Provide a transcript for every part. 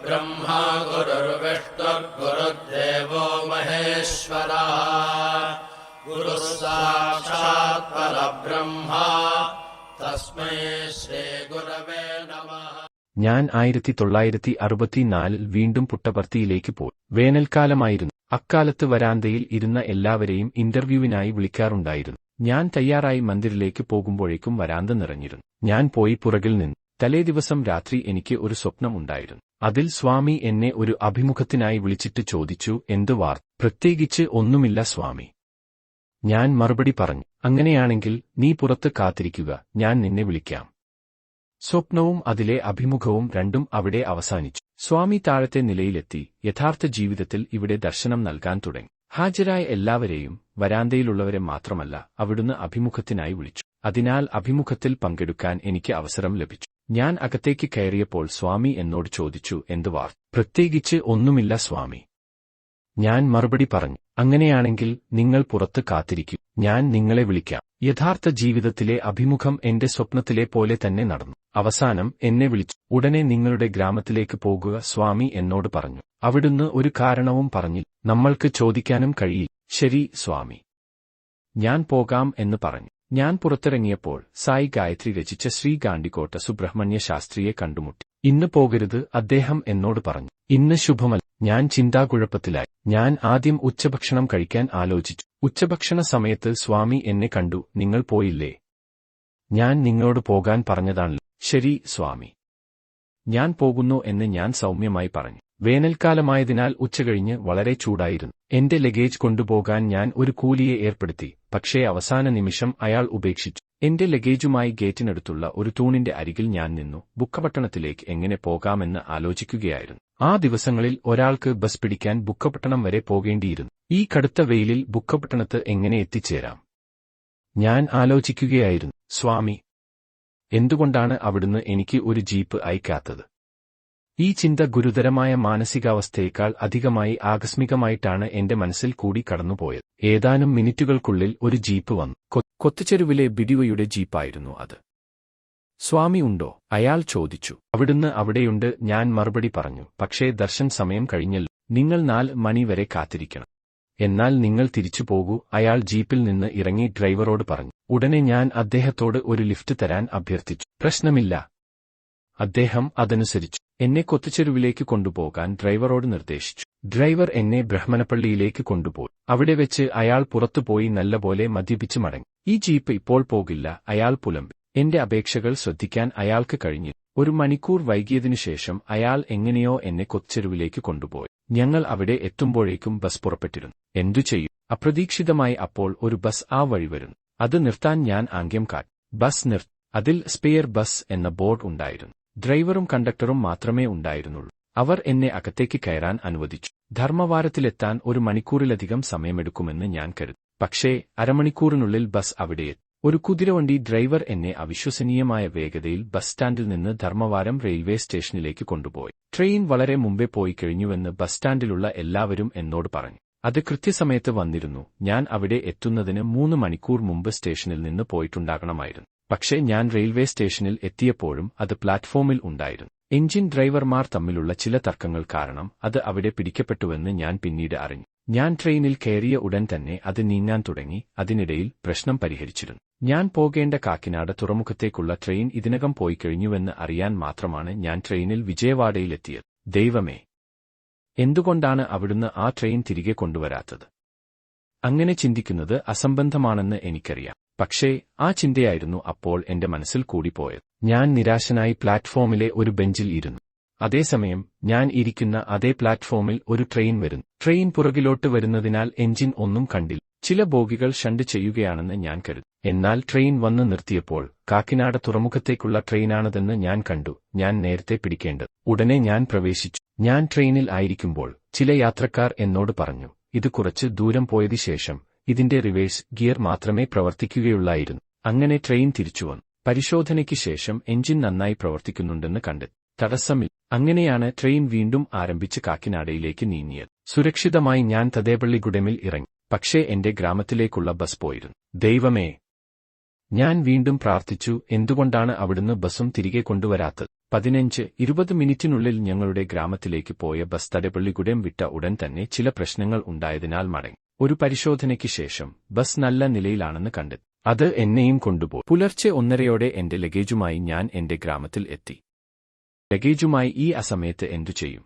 गुरुर्ब्रह्मा गुरुर्विष्णुर्गुरुर्देवो महेश्वरः गुरुः साक्षात् परब्रह्मा तस्मै ശ്രീഗുരവേ നമഃ. ഞാൻ 1964 വീണ്ടും പുട്ടപർത്തിയിലേക്ക് പോയി. വേനൽക്കാലമായിരുന്നു. അക്കാലത്ത് വരാന്തയിൽ ഇരുന്ന എല്ലാവരെയും ഇന്റർവ്യൂവിനായി വിളിക്കാറുണ്ടായിരുന്നു. ഞാൻ തയ്യാറായി മന്ദിരിലേക്ക് പോകുമ്പോഴേക്കും വരാന്ത നിറഞ്ഞിരുന്നു. ഞാൻ പോയി പുറകിൽ നിന്നു. തലേദിവസം രാത്രി എനിക്ക് ഒരു സ്വപ്നം ഉണ്ടായിരുന്നു. അതിൽ സ്വാമി എന്നെ ഒരു അഭിമുഖത്തിനായി വിളിച്ചിട്ട് ചോദിച്ചു, എന്ത് വാർത്ത? പ്രത്യേകിച്ച് ഒന്നുമില്ല സ്വാമി. ഞാൻ മറുപടി പറഞ്ഞു, അങ്ങനെയാണെങ്കിൽ നീ പുറത്ത് കാത്തിരിക്കുക, ഞാൻ നിന്നെ വിളിക്കാം. സ്വപ്നവും അതിലെ അഭിമുഖവും രണ്ടും അവിടെ അവസാനിച്ചു. സ്വാമി താഴത്തെ നിലയിലെത്തി യഥാർത്ഥ ജീവിതത്തിൽ ഇവിടെ ദർശനം നൽകാൻ തുടങ്ങി. ഹാജരായ എല്ലാവരെയും, വരാന്തയിലുള്ളവരെ മാത്രമല്ല, അവിടുന്ന് അഭിമുഖത്തിനായി വിളിച്ചു. അതിനാൽ അഭിമുഖത്തിൽ പങ്കെടുക്കാൻ എനിക്ക് അവസരം ലഭിച്ചു. ഞാൻ അകത്തേക്ക് കയറിയപ്പോൾ സ്വാമി എന്നോട് ചോദിച്ചു, എന്ത് വാർത്ത? പ്രത്യേകിച്ച് ഒന്നുമില്ല സ്വാമി. ഞാൻ മറുപടി പറഞ്ഞു, അങ്ങനെയാണെങ്കിൽ നിങ്ങൾ പുറത്ത് കാത്തിരിക്കൂ, ഞാൻ നിങ്ങളെ വിളിക്കാം. യഥാർത്ഥ ജീവിതത്തിലെ അഭിമുഖം എന്റെ സ്വപ്നത്തിലെ പോലെ തന്നെ നടന്നു. അവസാനം എന്നെ വിളിച്ചു. ഉടനെ നിങ്ങളുടെ ഗ്രാമത്തിലേക്ക് പോകുക സ്വാമി എന്നോട് പറഞ്ഞു. അവിടുന്ന് ഒരു കാരണവും പറഞ്ഞില്ല. നമ്മൾക്ക് ചോദിക്കാനും കഴിയില്ല. ശരി സ്വാമി, ഞാൻ പോകാം എന്ന് പറഞ്ഞു. ഞാൻ പുറത്തിറങ്ങിയപ്പോൾ സായി ഗായത്രി രചിച്ച ശ്രീ ഗാണ്ടിക്കോട്ട സുബ്രഹ്മണ്യ ശാസ്ത്രിയെ കണ്ടുമുട്ടി. ഇന്ന് പോകരുത്, അദ്ദേഹം എന്നോട് പറഞ്ഞു. ഇന്ന് ശുഭമല്ല. ഞാൻ ചിന്താകുഴപ്പത്തിലായി. ഞാൻ ആദ്യം ഉച്ചഭക്ഷണം കഴിക്കാൻ ആലോചിച്ചു. ഉച്ചഭക്ഷണ സമയത്ത് സ്വാമി എന്നെ കണ്ടു. നിങ്ങൾ പോയില്ലേ? ഞാൻ നിങ്ങളോട് പോകാൻ പറഞ്ഞതാണല്ലോ. ശരി സ്വാമി, ഞാൻ പോകുന്നു എന്ന് ഞാൻ സൗമ്യമായി പറഞ്ഞു. വേനൽക്കാലമായതിനാൽ ഉച്ചകഴിഞ്ഞ് വളരെ ചൂടായിരുന്നു. എന്റെ ലഗേജ് കൊണ്ടുപോകാൻ ഞാൻ ഒരു കൂലിയെ ഏർപ്പെടുത്തി. പക്ഷേ അവസാന നിമിഷം അയാൾ ഉപേക്ഷിച്ചു. എന്റെ ലഗേജുമായി ഗേറ്റിനടുത്തുള്ള ഒരു തൂണിന്റെ അരികിൽ ഞാൻ നിന്നു. ബുക്കപട്ടണത്തിലേക്ക് എങ്ങനെ പോകാമെന്ന് ആലോചിക്കുകയായിരുന്നു. ആ ദിവസങ്ങളിൽ ഒരാൾക്ക് ബസ് പിടിക്കാൻ ബുക്കപട്ടണം വരെ പോകേണ്ടിയിരുന്നു. ഈ കടുത്ത വെയിലിൽ ബുക്കപട്ടണത്ത് എങ്ങനെ എത്തിച്ചേരാം? ഞാൻ ആലോചിക്കുകയായിരുന്നു. സ്വാമി, എന്തുകൊണ്ടാണ് അവിടുന്ന് എനിക്ക് ഒരു ജീപ്പ് അയക്കാത്തത്? ഈ ചിന്ത ഗുരുതരമായ മാനസികാവസ്ഥയേക്കാൾ അധികമായി ആകസ്മികമായിട്ടാണ് എന്റെ മനസ്സിൽ കൂടി കടന്നുപോയത്. ഏതാനും മിനിറ്റുകൾക്കുള്ളിൽ ഒരു ജീപ്പ് വന്നു. കൊത്തുചെരുവിലെ ബിഡിവയുടെ ജീപ്പായിരുന്നു അത്. സ്വാമി ഉണ്ടോ? അയാൾ ചോദിച്ചു. അവിടുന്ന് അവിടെയുണ്ട്, ഞാൻ മറുപടി പറഞ്ഞു. പക്ഷേ ദർശൻ സമയം കഴിഞ്ഞല്ലോ. നിങ്ങൾ 4 മണി വരെ കാത്തിരിക്കണം. എന്നാൽ നിങ്ങൾ തിരിച്ചു പോകൂ, അയാൾ ജീപ്പിൽ നിന്ന് ഇറങ്ങി ഡ്രൈവറോട് പറഞ്ഞു. ഉടനെ ഞാൻ അദ്ദേഹത്തോട് ഒരു ലിഫ്റ്റ് തരാൻ അഭ്യർത്ഥിച്ചു. പ്രശ്നമില്ല. അദ്ദേഹം അതനുസരിച്ചു. എന്നെ കൊത്തുചെരുവിലേക്ക് കൊണ്ടുപോകാൻ ഡ്രൈവറോട് നിർദ്ദേശിച്ചു. ഡ്രൈവർ എന്നെ ബ്രഹ്മണപ്പള്ളിയിലേക്ക് കൊണ്ടുപോയി. അവിടെ വെച്ച് അയാൾ പുറത്തുപോയി നല്ലപോലെ മദ്യപിച്ച് മടങ്ങി. ഈ ജീപ്പ് ഇപ്പോൾ പോകില്ല, അയാൾ പുലമ്പി. എന്റെ അപേക്ഷകൾ ശ്രദ്ധിക്കാൻ അയാൾക്ക് കഴിഞ്ഞു. 1 മണിക്കൂർ വൈകിയതിനുശേഷം അയാൾ എങ്ങനെയോ എന്നെ കൊത്തുചെരുവിലേക്ക് കൊണ്ടുപോയി. ഞങ്ങൾ അവിടെ എത്തുമ്പോഴേക്കും ബസ് പുറപ്പെട്ടിരുന്നു. എന്തു ചെയ്യും? അപ്രതീക്ഷിതമായി അപ്പോൾ ഒരു ബസ് ആ വഴി വരുന്നു. അത് നിർത്താൻ ഞാൻ ആംഗ്യം കാട്ടി. ബസ് നിർത്തി. അതിൽ സ്പെയർ ബസ് എന്ന ബോർഡ് ഉണ്ടായിരുന്നു. ഡ്രൈവറും കണ്ടക്ടറും മാത്രമേ ഉണ്ടായിരുന്നുള്ളൂ. അവർ എന്നെ അകത്തേക്ക് കയറാൻ അനുവദിച്ചു. ധർമ്മവാരത്തിലെത്താൻ 1 മണിക്കൂറിലധികം സമയമെടുക്കുമെന്ന് ഞാൻ കരുതി. പക്ഷേ അരമണിക്കൂറിനുള്ളിൽ ബസ് അവിടെയെത്തി. ഒരു കുതിരവണ്ടി ഡ്രൈവർ എന്നെ അവിശ്വസനീയമായ വേഗതയിൽ ബസ് സ്റ്റാൻഡിൽ നിന്ന് ധർമ്മവാരം റെയിൽവേ സ്റ്റേഷനിലേക്ക് കൊണ്ടുപോയി. ട്രെയിൻ വളരെ മുമ്പേ പോയി കഴിഞ്ഞുവെന്ന് ബസ് സ്റ്റാൻഡിലുള്ള എല്ലാവരും എന്നോട് പറഞ്ഞു. അത് കൃത്യസമയത്ത് വന്നിരുന്നു. ഞാൻ അവിടെ എത്തുന്നതിന് 3 മണിക്കൂർ മുമ്പ് സ്റ്റേഷനിൽ നിന്ന് പോയിട്ടുണ്ടാകണമായിരുന്നു. പക്ഷേ ഞാൻ റെയിൽവേ സ്റ്റേഷനിൽ എത്തിയപ്പോഴും അത് പ്ലാറ്റ്ഫോമിൽ ഉണ്ടായിരുന്നു. എഞ്ചിൻ ഡ്രൈവർമാർ തമ്മിലുള്ള ചില തർക്കങ്ങൾ കാരണം അത് അവിടെ പിടിക്കപ്പെട്ടുവെന്ന് ഞാൻ പിന്നീട് അറിഞ്ഞു. ഞാൻ ട്രെയിനിൽ കയറിയ ഉടൻ തന്നെ അത് നീങ്ങാൻ തുടങ്ങി. അതിനിടയിൽ പ്രശ്നം പരിഹരിച്ചിരുന്നു. ഞാൻ പോകേണ്ട കാക്കിനാട് തുറമുഖത്തേക്കുള്ള ട്രെയിൻ ഇതിനകം പോയി കഴിഞ്ഞുവെന്ന് അറിയാൻ മാത്രമാണ് ഞാൻ ട്രെയിനിൽ വിജയവാഡയിലെത്തിയത്. ദൈവമേ, എന്തുകൊണ്ടാണ് അവിടുന്ന് ആ ട്രെയിൻ തിരികെ കൊണ്ടുവരാത്തത്? അങ്ങനെ ചിന്തിക്കുന്നത് അസംബന്ധമാണെന്ന് എനിക്കറിയാം. പക്ഷേ ആ ചിന്തയായിരുന്നു അപ്പോൾ എന്റെ മനസ്സിൽ കൂടിപ്പോയത്. ഞാൻ നിരാശനായി പ്ലാറ്റ്ഫോമിലെ ഒരു ബെഞ്ചിൽ ഇരുന്നു. അതേസമയം ഞാൻ ഇരിക്കുന്ന അതേ പ്ലാറ്റ്ഫോമിൽ ഒരു ട്രെയിൻ വരുന്നു. ട്രെയിൻ പുറകിലോട്ട് വരുന്നതിനാൽ എഞ്ചിൻ ഒന്നും കണ്ടില്ല. ചില ബോഗികൾ ഷണ്ട് ചെയ്യുകയാണെന്ന് ഞാൻ കരുതി. എന്നാൽ ട്രെയിൻ വന്ന് നിർത്തിയപ്പോൾ കാക്കിനാട് തുറമുഖത്തേക്കുള്ള ട്രെയിനാണതെന്ന് ഞാൻ കണ്ടു. ഞാൻ നേരത്തെ പിടിക്കേണ്ടത്. ഉടനെ ഞാൻ പ്രവേശിച്ചു. ഞാൻ ട്രെയിനിൽ ആയിരിക്കുമ്പോൾ ചില യാത്രക്കാർ എന്നോട് പറഞ്ഞു, ഇത് കുറച്ച് ദൂരം പോയതിനു ശേഷം ഇതിന്റെ റിവേഴ്സ് ഗിയർ മാത്രമേ പ്രവർത്തിക്കുകയുള്ളായിരുന്നു. അങ്ങനെ ട്രെയിൻ തിരിച്ചുവന്നു. പരിശോധനയ്ക്ക് ശേഷം എഞ്ചിൻ നന്നായി പ്രവർത്തിക്കുന്നുണ്ടെന്ന് കണ്ടെത്തി. തടസ്സമില്ല. അങ്ങനെയാണ് ട്രെയിൻ വീണ്ടും ആരംഭിച്ച് കാക്കിനാടയിലേക്ക് നീങ്ങിയത്. സുരക്ഷിതമായി ഞാൻ തദേപള്ളിഗുഡമിൽ ഇറങ്ങി. പക്ഷേ എന്റെ ഗ്രാമത്തിലേക്കുള്ള ബസ് പോയിരുന്നു. ദൈവമേ, ഞാൻ വീണ്ടും പ്രാർത്ഥിച്ചു, എന്തുകൊണ്ടാണ് അവിടുന്ന് ബസും തിരികെ കൊണ്ടുവരാത്തത്? 15-20 മിനിറ്റിനുള്ളിൽ ഞങ്ങളുടെ ഗ്രാമത്തിലേക്ക് പോയ ബസ് തടപ്പള്ളിക്കുടം വിട്ട ഉടൻ തന്നെ ചില പ്രശ്നങ്ങൾ ഉണ്ടായതിനാൽ മടങ്ങി. ഒരു പരിശോധനയ്ക്ക് ശേഷം ബസ് നല്ല നിലയിലാണെന്ന് കണ്ടെത്തി. അത് എന്നെയും കൊണ്ടുപോയി. പുലർച്ചെ 1:30 എന്റെ ലഗേജുമായി ഞാൻ എന്റെ ഗ്രാമത്തിൽ എത്തി. ലഗേജുമായി ഈ അസമയത്ത് എന്തു ചെയ്യും?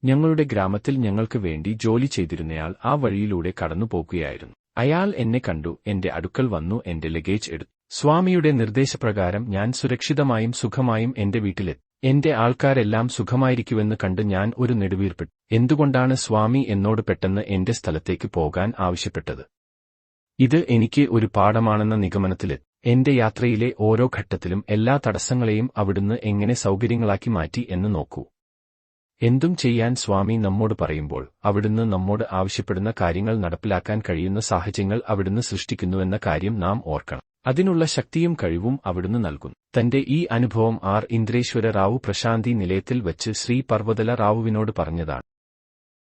ഞങ്ങളുടെ ഗ്രാമത്തിൽ ഞങ്ങൾക്ക് വേണ്ടി ജോലി ചെയ്തിരുന്നയാൾ ആ വഴിയിലൂടെ കടന്നുപോകുകയായിരുന്നു. അയാൾ എന്നെ കണ്ടു, എന്റെ അടുക്കൽ വന്നു, എന്റെ ലഗേജ് എടുത്തു. സ്വാമിയുടെ നിർദ്ദേശപ്രകാരം ഞാൻ സുരക്ഷിതമായും സുഖമായും എന്റെ വീട്ടിലെത്തി. എന്റെ ആൾക്കാരെല്ലാം സുഖമായിരിക്കുമെന്ന് കണ്ട് ഞാൻ ഒരു നെടുവീർപ്പിട്ടു. എന്തുകൊണ്ടാണ് സ്വാമി എന്നോട് പെട്ടെന്ന് എന്റെ സ്ഥലത്തേക്ക് പോകാൻ ആവശ്യപ്പെട്ടത്? ഇത് എനിക്ക് ഒരു പാഠമാണെന്ന നിഗമനത്തിലെത്തി. എന്റെ യാത്രയിലെ ഓരോ ഘട്ടത്തിലും എല്ലാ തടസ്സങ്ങളെയും അവിടുന്ന് എങ്ങനെ സൗകര്യങ്ങളാക്കി മാറ്റി എന്ന് നോക്കൂ. എന്തും ചെയ്യാൻ സ്വാമി നമ്മോട് പറയുമ്പോൾ അവിടുന്ന് നമ്മോട് ആവശ്യപ്പെടുന്ന കാര്യങ്ങൾ നടപ്പിലാക്കാൻ കഴിയുന്ന സാഹചര്യങ്ങൾ അവിടുന്ന് സൃഷ്ടിക്കുന്നുവെന്ന കാര്യം നാം ഓർക്കണം. അതിനുള്ള ശക്തിയും കഴിവും അവിടുന്ന് നൽകുന്നു. തന്റെ ഈ അനുഭവം ആർ. ഇന്ദ്രേശ്വര റാവു പ്രശാന്തി നിലയത്തിൽ വച്ച് ശ്രീ പർവ്വതല റാവുവിനോട് പറഞ്ഞതാണ്.